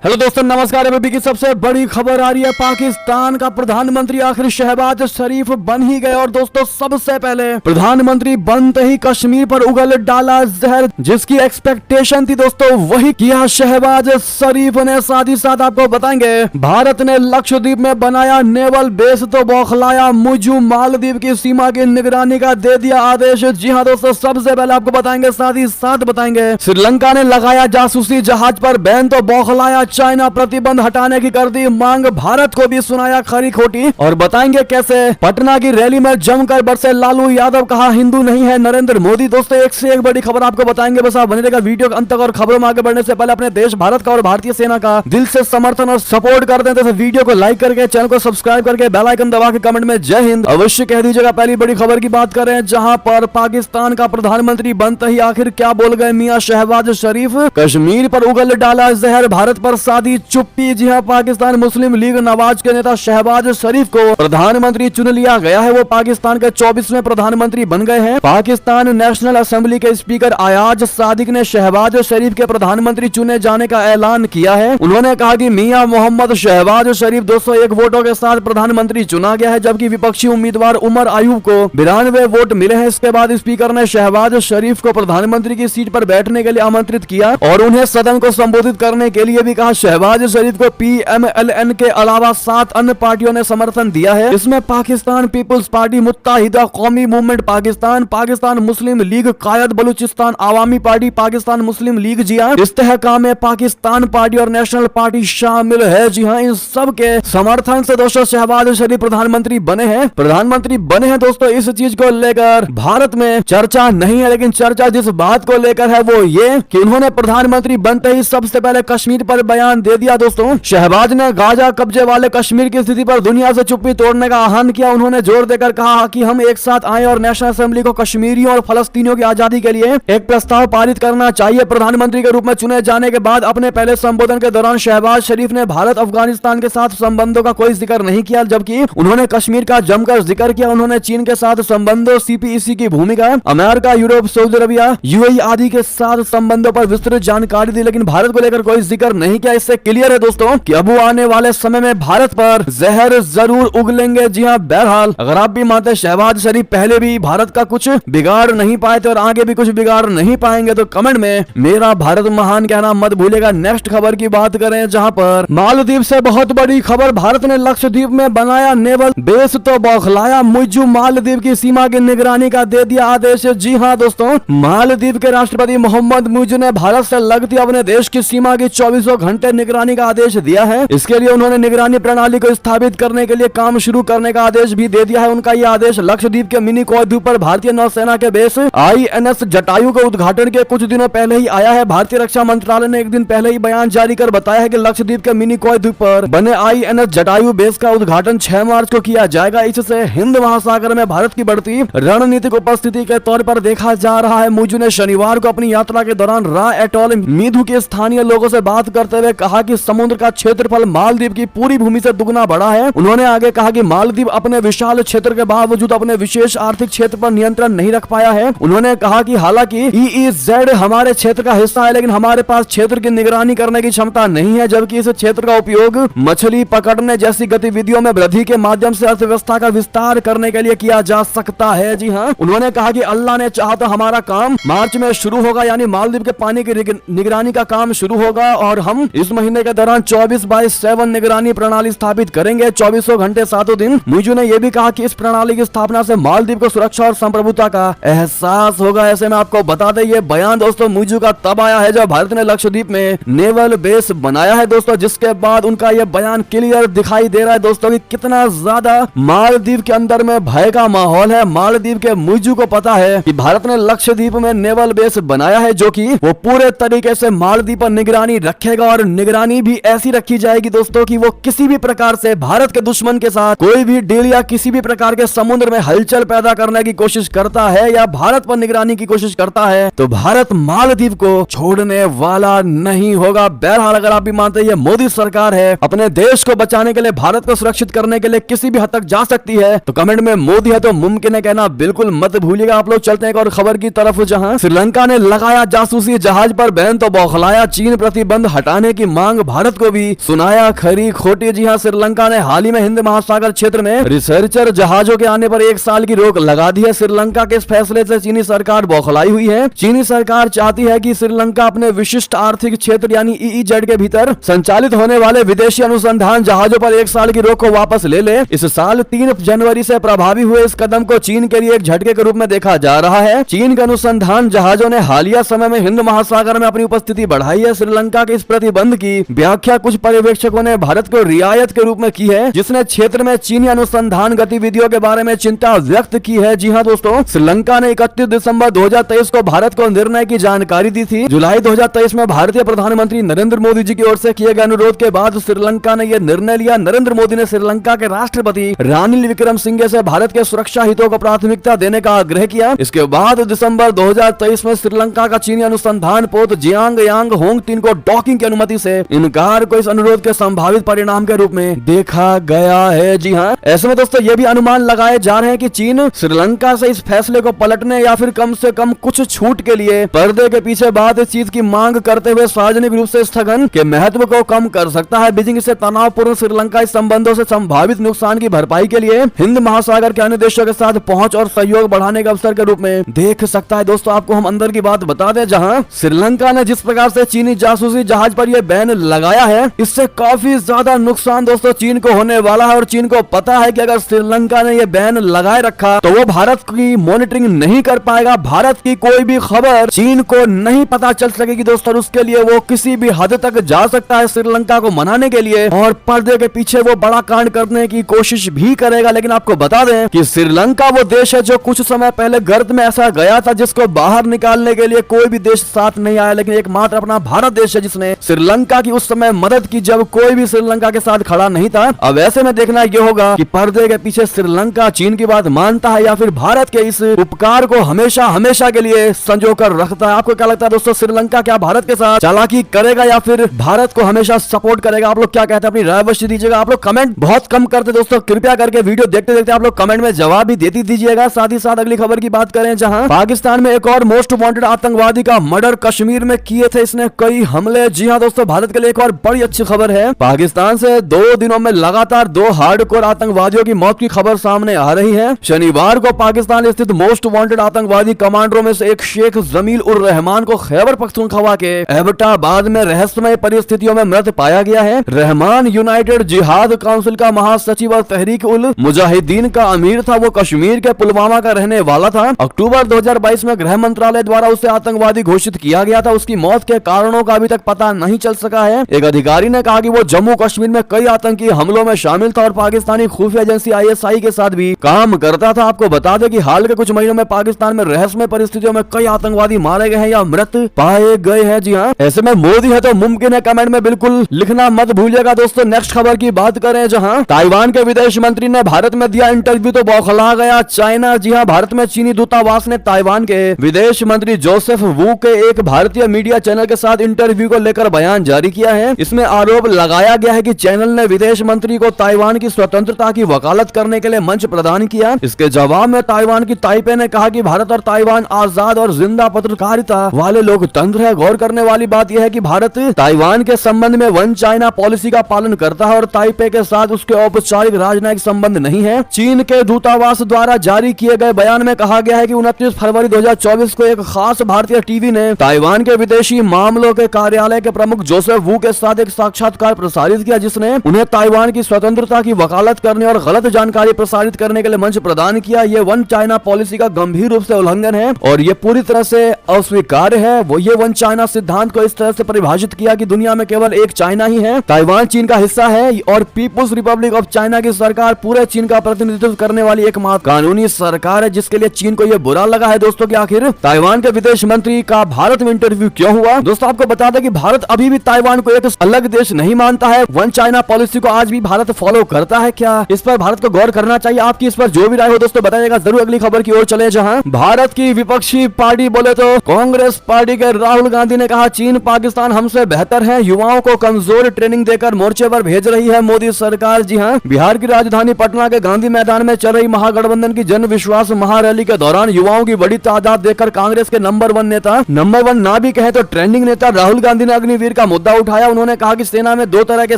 Hello दोस्तों, नमस्कार। अभी की सबसे बड़ी खबर आ रही है। पाकिस्तान का प्रधानमंत्री आखिर शहबाज शरीफ बन ही गए। और दोस्तों, सबसे पहले प्रधानमंत्री बनते ही कश्मीर पर उगल डाला जहर। जिसकी एक्सपेक्टेशन थी दोस्तों, वही किया शहबाज शरीफ ने। साथ ही साथ आपको बताएंगे, भारत ने लक्षद्वीप में बनाया नेवल बेस तो बौखलाया मुजू। मालदीव की सीमा की निगरानी का दे दिया आदेश। जी हाँ दोस्तों, सबसे पहले आपको बताएंगे। साथ ही साथ बताएंगे, श्रीलंका ने लगाया जासूसी जहाज पर बैन तो बौखलाया चाइना। प्रतिबंध हटाने की कर दी मांग, भारत को भी सुनाया खरी खोटी। और बताएंगे कैसे पटना की रैली में जमकर बरसे लालू यादव, कहा हिंदू नहीं है नरेंद्र मोदी। दोस्तों, एक से एक बड़ी खबर आपको बताएंगे, बस आप बने रहेगा वीडियो के अंत तक। और खबरों में आगे बढ़ने से पहले अपने देश भारत का और भारतीय सेना का दिल से समर्थन और सपोर्ट कर देते हैं। वीडियो को लाइक करके, चैनल को सब्सक्राइब करके, बेल आइकन दबा के कमेंट में जय हिंद अवश्य कह दीजिएगा। पहली बड़ी खबर की बात करें, जहां पर पाकिस्तान का प्रधानमंत्री बनते ही आखिर क्या बोल गए मियां शहबाज शरीफ। कश्मीर पर उगल डाला जहर, भारत पर साधी चुप्पी। जी हां, पाकिस्तान मुस्लिम लीग नवाज के नेता शहबाज शरीफ को प्रधानमंत्री चुन लिया गया है। वो पाकिस्तान के 24वें प्रधानमंत्री बन गए हैं। पाकिस्तान नेशनल असेंबली के स्पीकर अयाज सादिक ने शहबाज शरीफ के प्रधानमंत्री चुने जाने का ऐलान किया है। उन्होंने कहा कि मियां मोहम्मद शहबाज शरीफ 201 वोटों के साथ प्रधानमंत्री चुना गया है, जबकि विपक्षी उम्मीदवार उमर अयूब को 92 वोट मिले हैं। इसके बाद स्पीकर ने शहबाज शरीफ को प्रधानमंत्री की सीट पर बैठने के लिए आमंत्रित किया और उन्हें सदन को संबोधित करने के लिए भी कहा। शहबाज शरीफ को PMLN के अलावा 7 अन्य पार्टियों ने समर्थन दिया है। इसमें पाकिस्तान पीपुल्स पार्टी, मुत्ताहिदा कौमी मूवमेंट पाकिस्तान, पाकिस्तान मुस्लिम लीग कायद, बलूचिस्तान आवामी पार्टी, पाकिस्तान मुस्लिम लीग जिया, इस्तेहकाम पाकिस्तान पार्टी और नेशनल पार्टी शामिल है। जी हाँ, इन सब के समर्थन से दोस्तों शहबाज शरीफ प्रधानमंत्री बने हैं। दोस्तों, इस चीज को लेकर भारत में चर्चा नहीं है, लेकिन चर्चा जिस बात को लेकर है वो ये कि उन्होंने प्रधानमंत्री बनते ही सबसे पहले कश्मीर पर बयान दे दिया। दोस्तों, शहबाज ने गाजा कब्जे वाले कश्मीर की स्थिति पर दुनिया से चुप्पी तोड़ने का आह्वान किया। उन्होंने जोर देकर कहा कि हम एक साथ आए और नेशनल असेंबली को कश्मीरियों और फलस्तीनियों की आजादी के लिए एक प्रस्ताव पारित करना चाहिए। प्रधानमंत्री के रूप में चुने जाने के बाद अपने पहले संबोधन के दौरान शहबाज शरीफ ने भारत अफगानिस्तान के साथ संबंधों का कोई जिक्र नहीं किया, जबकि उन्होंने कश्मीर का जमकर जिक्र किया। उन्होंने चीन के साथ संबंधों, CPEC की भूमिका, America, Europe, Saudi Arabia, UAE आदि के साथ संबंधों पर विस्तृत जानकारी दी, लेकिन भारत को लेकर कोई जिक्र नहीं किया। इससे क्लियर है दोस्तों कि अब आने वाले समय में भारत पर जहर जरूर उगलेंगे। जी हाँ, बहरहाल अगर आप भी मानते शहबाज शरीफ पहले भी भारत का कुछ बिगाड़ नहीं पाए थे और आगे भी कुछ बिगाड़ नहीं पाएंगे, तो कमेंट में मेरा भारत महान कहना मत भूलेगा। नेक्स्ट खबर की बात करें, जहां पर मालदीव से बहुत बड़ी खबर, भारत ने लक्षद्वीप में बनाया नेवल बेस तो बौखलाया मुजू। मालदीव की सीमा की निगरानी का दे दिया आदेश। जी हाँ दोस्तों, मालदीव के राष्ट्रपति मोहम्मद मुजू ने भारत से लगती अपने देश की सीमा की 24 घंटे निगरानी का आदेश दिया है। इसके लिए उन्होंने निगरानी प्रणाली को स्थापित करने के लिए काम शुरू करने का आदेश भी दे दिया है। उनका यह आदेश लक्षद्वीप के मिनी कोय द्वीप पर भारतीय नौसेना के बेस INS जटायु के उद्घाटन के कुछ दिनों पहले ही आया है। भारतीय रक्षा मंत्रालय ने एक दिन पहले ही बयान जारी कर बताया है कि लक्षद्वीप के मिनी कोय द्वीप पर बने INS जटायु बेस का उद्घाटन 6 मार्च को किया जाएगा। इससे हिंद महासागर में भारत की बढ़ती रणनीतिक उपस्थिति के तौर पर देखा जा रहा है। मुजू ने शनिवार को अपनी यात्रा के दौरान रा एटोल मीधु के स्थानीय लोगों से बात करते हुए कहा कि समुद्र का क्षेत्रफल मालदीव की पूरी भूमि से दुगना बड़ा है। उन्होंने आगे कहा कि मालदीव अपने विशाल क्षेत्र के बावजूद अपने विशेष आर्थिक क्षेत्र पर नियंत्रण नहीं रख पाया है। उन्होंने कहा कि हालांकि EEZ हमारे क्षेत्र का हिस्सा है, लेकिन हमारे पास क्षेत्र की निगरानी करने की क्षमता नहीं है, जबकि इस क्षेत्र का उपयोग मछली पकड़ने जैसी गतिविधियों में वृद्धि के माध्यम से अर्थव्यवस्था का विस्तार करने के लिए किया जा सकता है। जी हाँ, उन्होंने कहा कि अल्लाह ने चाहा तो हमारा काम मार्च में शुरू होगा, यानी मालदीव के पानी की निगरानी का काम शुरू होगा और हम इस महीने के दौरान 24/7 निगरानी प्रणाली स्थापित करेंगे, 24 घंटे 7 दिन। मुजू ने यह भी कहा कि इस प्रणाली की स्थापना से मालदीव को सुरक्षा और संप्रभुता का एहसास होगा। ऐसे में आपको बता दें, ये बयान दोस्तों मुजू का तब आया है जब भारत ने लक्षद्वीप में नेवल बेस बनाया है दोस्तों, जिसके बाद उनका यह बयान क्लियर दिखाई दे रहा है दोस्तों कि कितना ज्यादा मालदीव के अंदर में भय का माहौल है। मालदीव के मुजू को पता है कि भारत ने लक्षद्वीप में नेवल बेस बनाया है, जो कि वो पूरे तरीके से मालदीव पर निगरानी रखेगा और निगरानी भी ऐसी रखी जाएगी दोस्तों कि वो किसी भी प्रकार से भारत के दुश्मन के साथ कोई भी डील या किसी भी प्रकार के समुद्र में हलचल पैदा करने की कोशिश करता है या भारत पर निगरानी की कोशिश करता है, तो भारत मालदीव को छोड़ने वाला नहीं होगा। बहरहाल अगर आप भी मानते हैं ये मोदी सरकार है, अपने देश को बचाने के लिए, भारत को सुरक्षित करने के लिए किसी भी हद तक जा सकती है, तो कमेंट में मोदी है तो मुमकिन है कहना बिल्कुल मत भूलिएगा। आप लोग चलते हैं एक और खबर की तरफ, जहां श्रीलंका ने लगाया जासूसी जहाज पर बैन तो बौखलाया, चीन प्रतिबंध हटाने करने की मांग भारत को भी। सुनाया खरी खोटी। जी हाँ, श्रीलंका ने हाल ही में हिंद महासागर क्षेत्र में रिसर्चर जहाजों के आने पर 1 साल की रोक लगा दी है। श्रीलंका के इस फैसले से चीनी सरकार बौखलाई हुई है। चीनी सरकार चाहती है कि श्रीलंका अपने विशिष्ट आर्थिक क्षेत्र यानी EEZ के भीतर संचालित होने वाले विदेशी अनुसंधान जहाजों पर 1 साल की रोक को वापस ले ले। इस साल 3 जनवरी से प्रभावी हुए इस कदम को चीन के लिए एक झटके के रूप में देखा जा रहा है। चीन के अनुसंधान जहाजों ने हालिया समय में हिंद महासागर में अपनी उपस्थिति बढ़ाई है। श्रीलंका के इस प्रतिबंध की व्याख्या कुछ पर्यवेक्षकों ने भारत को रियायत के रूप में की है, जिसने क्षेत्र में चीनी अनुसंधान गतिविधियों के बारे में चिंता व्यक्त की है। जी हाँ दोस्तों, श्रीलंका ने 31 दिसंबर 2023 को भारत को निर्णय की जानकारी दी थी। जुलाई 2023 में भारतीय प्रधानमंत्री नरेंद्र मोदी जी की ओर से किए गए अनुरोध के बाद श्रीलंका ने यह निर्णय लिया। नरेंद्र मोदी ने श्रीलंका के राष्ट्रपति रानिल विक्रमसिंघे से भारत के सुरक्षा हितों को प्राथमिकता देने का आग्रह किया। इसके बाद दिसंबर 2023 में श्रीलंका का चीनी अनुसंधान पोत जियांग यांग होंग 3 को डॉकिंग की अनुमति से इनकार को इस अनुरोध के संभावित परिणाम के रूप में देखा गया है। जी हाँ, ऐसे में दोस्तों ये भी अनुमान लगाए जा रहे हैं कि चीन श्रीलंका से इस फैसले को पलटने या फिर कम से कम कुछ छूट के लिए पर्दे के पीछे बात इस चीज की मांग करते हुए सार्वजनिक रूप से स्थगन के महत्व को कम कर सकता है। बीजिंग इसे तनावपूर्ण श्रीलंका संबंधों से संभावित नुकसान की भरपाई के लिए हिंद महासागर के अन्य देशों के साथ पहुंच और सहयोग बढ़ाने के अवसर के रूप में देख सकता है। दोस्तों आपको हम अंदर की बात बता दें, जहां श्रीलंका ने जिस प्रकार से चीनी जासूसी जहाज पर यह बैन लगाया है, इससे काफी ज्यादा नुकसान दोस्तों चीन को होने वाला है। और चीन को पता है कि अगर श्रीलंका ने यह बैन लगाए रखा तो वो भारत की मॉनिटरिंग नहीं कर पाएगा। भारत की कोई भी खबर चीन को नहीं पता चल सकेगी दोस्तों। उसके लिए वो किसी भी हद तक जा सकता है श्रीलंका को मनाने के लिए, और पर्दे के पीछे वो बड़ा कांड करने की कोशिश भी करेगा। लेकिन आपको बता दें कि श्रीलंका वो देश है जो कुछ समय पहले गर्त में ऐसा गया था जिसको बाहर निकालने के लिए कोई भी देश साथ नहीं आया, लेकिन एकमात्र अपना भारत देश है जिसने श्रीलंका की उस समय मदद की जब कोई भी श्रीलंका के साथ खड़ा नहीं था। अब ऐसे में देखना यह होगा कि पर्दे के पीछे श्रीलंका चीन की बात मानता है या फिर भारत के इस उपकार को हमेशा हमेशा के लिए संजो कर रखता है। आपको क्या लगता है दोस्तों, श्रीलंका क्या भारत के साथ चालाकी करेगा या फिर भारत को हमेशा सपोर्ट करेगा? आप लोग क्या कहते हैं, अपनी राय अवश्य दीजिएगा। आप लोग कमेंट बहुत कम करते दोस्तों, कृपया करके वीडियो देखते देखते आप लोग कमेंट में जवाब भी देती दीजिएगा। साथ ही साथ अगली खबर की बात करें, जहां पाकिस्तान में एक और मोस्ट वांटेड आतंकवादी का मर्डर कश्मीर में किए थे इसने कई हमले। जी हाँ दोस्तों, भारत के लिए एक और बड़ी अच्छी खबर है। पाकिस्तान से 2 दिनों में लगातार 2 हार्डकोर आतंकवादियों की मौत की खबर सामने आ रही है। शनिवार को पाकिस्तान स्थित मोस्ट वांटेड आतंकवादी कमांडरों में से एक शेख जमील उर रहमान को खैबर पख्तूनख्वा के एबटाबाद में रहस्यमय परिस्थितियों में मृत पाया गया है। रहमान यूनाइटेड जिहाद काउंसिल का महासचिव और तहरीक उल मुजाहिदीन का अमीर था। वो कश्मीर के पुलवामा का रहने वाला था। अक्टूबर 2022 में गृह मंत्रालय द्वारा उसे आतंकवादी घोषित किया गया था। उसकी मौत के कारणों का अभी तक पता नहीं चल सका है। एक अधिकारी ने कहा कि वो जम्मू कश्मीर में कई आतंकी हमलों में शामिल था और पाकिस्तानी खुफिया एजेंसी ISI के साथ भी काम करता था। आपको बता दें कि हाल के कुछ महीनों में पाकिस्तान में रहस्यमय परिस्थितियों में कई आतंकवादी मारे गए हैं या मृत पाए गए हैं। जी हाँ, ऐसे में मोदी है तो मुमकिन है, कमेंट में बिल्कुल लिखना मत भूलिएगा। दोस्तों नेक्स्ट खबर की बात करें, जहां ताइवान के विदेश मंत्री ने भारत में दिया इंटरव्यू तो बौखला गया चाइना। जी हाँ, भारत में चीनी दूतावास ने ताइवान के विदेश मंत्री जोसेफ वू के एक भारतीय मीडिया चैनल के साथ इंटरव्यू को लेकर बयान जारी किया है। इसमें आरोप लगाया गया है कि चैनल ने विदेश मंत्री को ताइवान की स्वतंत्रता की वकालत करने के लिए मंच प्रदान किया। इसके जवाब में ताइवान की ताइपे ने कहा कि भारत और ताइवान आजाद और जिंदा पत्रकारिता वाले लोकतंत्र है। गौर करने वाली बात यह है कि भारत ताइवान के संबंध में वन चाइना पॉलिसी का पालन करता है और ताइपे के साथ उसके औपचारिक राजनयिक संबंध नहीं है। चीन के दूतावास द्वारा जारी किए गए बयान में कहा गया है कि 29 फरवरी 2024 को एक खास भारतीय टीवी ने ताइवान के विदेशी मामलों के कार्यालय के प्रमुख जोसेफ वू के साथ एक साक्षात्कार प्रसारित किया, जिसने उन्हें ताइवान की स्वतंत्रता की वकालत करने और गलत जानकारी प्रसारित करने के लिए मंच प्रदान किया। ये वन चाइना पॉलिसी का गंभीर रूप से उल्लंघन है और ये पूरी तरह से अस्वीकार्य है। वो ये वन चाइना सिद्धांत को इस तरह से परिभाषित किया कि दुनिया में केवल एक चाइना ही है, ताइवान चीन का हिस्सा है और पीपुल्स रिपब्लिक ऑफ चाइना की सरकार पूरे चीन का प्रतिनिधित्व करने वाली एकमात्र कानूनी सरकार है, जिसके लिए चीन को यह बुरा लगा है दोस्तों कि आखिर ताइवान के विदेश मंत्री का भारत में इंटरव्यू क्यों हुआ। दोस्तों आपको बता दें कि भारत अभी भी ताइवान को एक अलग देश नहीं मानता है। वन चाइना पॉलिसी को आज भी भारत फॉलो करता है क्या, इस पर भारत को गौर करना चाहिए। आपकी इस पर जो भी राय हो दोस्तों बताइएगा। जरूर अगली खबर की ओर चले, जहां भारत की विपक्षी पार्टी बोले तो कांग्रेस पार्टी के राहुल गांधी ने कहा चीन पाकिस्तान हमसे बेहतर है, युवाओं को कमजोर ट्रेनिंग देकर मोर्चे पर भेज रही है मोदी सरकार। जी हां, बिहार की राजधानी पटना के गांधी मैदान में चल रही महागठबंधन की जन विश्वास महारैली के दौरान युवाओं की बड़ी तादाद देखकर कांग्रेस के नंबर 1 नेता, नंबर 1 ना भी कहे तो ट्रेंडिंग नेता राहुल गांधी ने अग्निवीर का मुद्दा उठाया। उन्होंने कहा कि सेना में दो तरह के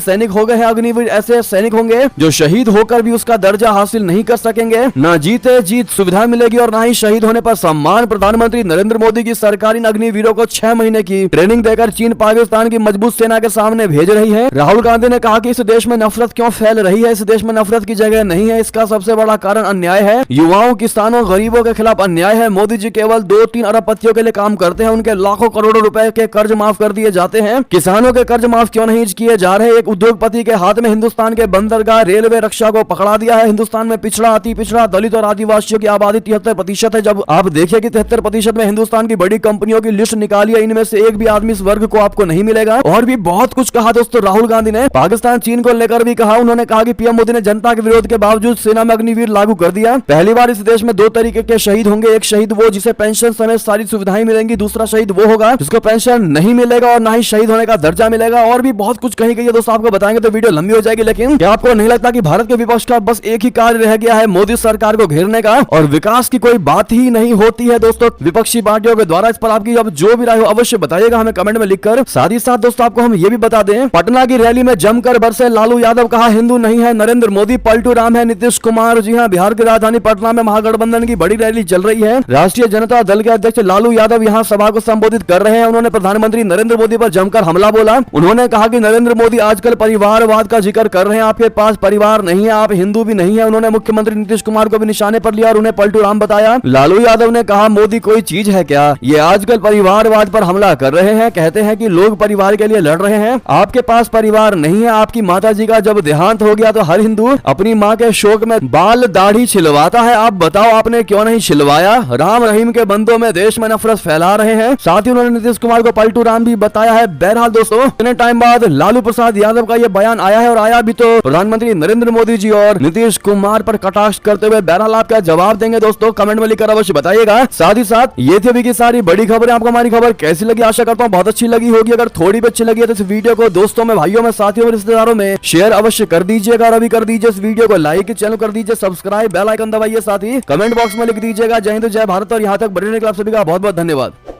सैनिक हो गए हैं, अग्निवीर ऐसे सैनिक होंगे जो शहीद होकर भी उसका दर्जा हासिल नहीं कर सकेंगे, न जीते जीत सुविधा मिलेगी और न ही शहीद होने पर सम्मान। प्रधानमंत्री नरेंद्र मोदी की सरकार इन अग्निवीरों को 6 महीने की ट्रेनिंग देकर चीन पाकिस्तान की मजबूत सेना के सामने भेज रही है। राहुल गांधी ने कहा कि इस देश में नफरत क्यों फैल रही है, इस देश में नफरत की जगह नहीं है, इसका सबसे बड़ा कारण अन्याय है, युवाओं, किसानों, गरीबों के खिलाफ अन्याय है। मोदी जी केवल 2-3 अरबपतियों के लिए काम करते हैं, उनके लाखों करोड़ों रुपए के कर्ज माफ कर दिए जाते हैं। किसानों के कर्ज माफ क्यों नहीं किए जा रहे? एक उद्योगपति के हाथ में हिंदुस्तान के बंदरगाह, रेलवे, रक्षा को पकड़ा दिया है। हिंदुस्तान में पिछड़ा, अति पिछड़ा, दलित और आदिवासियों की आबादी 73% है। जब आप देखिए कि 73% में हिंदुस्तान की बड़ी कंपनियों की लिस्ट निकाली है, इनमें से एक भी आदमी इस वर्ग को आपको नहीं मिलेगा। और भी बहुत कुछ कहा दोस्तों राहुल गांधी ने। पाकिस्तान चीन को लेकर भी कहा। उन्होंने कहा कि पीएम मोदी ने जनता के विरोध के बावजूद सेना में अग्निवीर लागू कर दिया। पहली बार इस देश में 2 तरीके के शहीद होंगे, एक शहीद वो जिसे पेंशन समेत सारी सुविधाएं मिलेंगी, दूसरा शहीद वो होगा जिसको पेंशन नहीं मिलेगा और ना ही शहीद होने का दर्जा मिलेगा। और भी बहुत कुछ कही गई है दोस्तों, आपको बताएंगे तो वीडियो लंबी हो जाएगी। लेकिन क्या आपको नहीं लगता कि भारत के विपक्ष का बस एक ही कार्य रह गया है, मोदी सरकार को घेरने का, और विकास की कोई बात ही नहीं होती है दोस्तों विपक्षी पार्टियों के द्वारा? इस पर आपकी अब जो भी राय हो अवश्य बताइएगा हमें कमेंट में लिखकर। साथ ही साथ दोस्तों आपको हम ये भी बता दें, पटना की रैली में जमकर बरसे लालू यादव, कहा हिंदू नहीं है नरेंद्र मोदी, पलटू राम है नीतीश कुमार। जी हां, बिहार की राजधानी पटना में महागठबंधन की बड़ी रैली चल रही है। राष्ट्रीय जनता दल के अध्यक्ष लालू यादव यहां सभा को संबोधित कर रहे हैं। उन्होंने प्रधानमंत्री नरेंद्र मोदी पर जमकर हमला बोला। उन्होंने कहा कि नरेंद्र मोदी आजकल परिवारवाद का जिक्र कर रहे हैं, आपके पास परिवार नहीं है, आप हिंदू भी नहीं है। उन्होंने मुख्यमंत्री नीतीश कुमार को भी निशाने पर लिया और उन्हें पलटू राम बताया। लालू यादव ने कहा मोदी कोई चीज है क्या, ये आजकल परिवारवाद पर हमला कर रहे हैं, कहते हैं कि लोग परिवार के लिए लड़ रहे हैं, आपके पास परिवार नहीं है। आपकी माताजी का जब देहांत हो गया तो हर हिंदू अपनी मां के शोक में बाल दाढ़ी छिलवाता है, आप बताओ आपने क्यों नहीं छिलवाया? राम रहीम के बंदों में देश में नफरत फैला रहे हैं। साथ ही उन्होंने नीतीश कुमार को पलटू राम भी बताया है। बहरहाल दोस्तों इतने टाइम बाद लालू प्रसाद यादव का यह बयान आया है, और आया भी तो प्रधानमंत्री नरेंद्र मोदी जी और नीतीश कुमार पर कटाक्ष करते हुए। बहरहाल आप क्या जवाब देंगे दोस्तों, कमेंट में लिखकर अवश्य बताइएगा। साथ ही साथ ये थी अभी की सारी बड़ी खबरें। आपको हमारी खबर कैसी लगी? आशा करता हूँ बहुत अच्छी लगी होगी। अगर थोड़ी भी अच्छी लगी है तो इस वीडियो को दोस्तों में, भाइयों में, साथियों में, रिश्तेदारों में शेयर अवश्य कर दीजिएगा। और अभी कर दीजिए इस वीडियो को लाइक, चैनल कर दीजिए सब्सक्राइब, बेल आइकन दबाइए, साथ ही कमेंट बॉक्स में लिख दीजिएगा जय हिंद जय भारत। और यहाँ तक बने रहने के लिए आप सभी का बहुत बहुत धन्यवाद।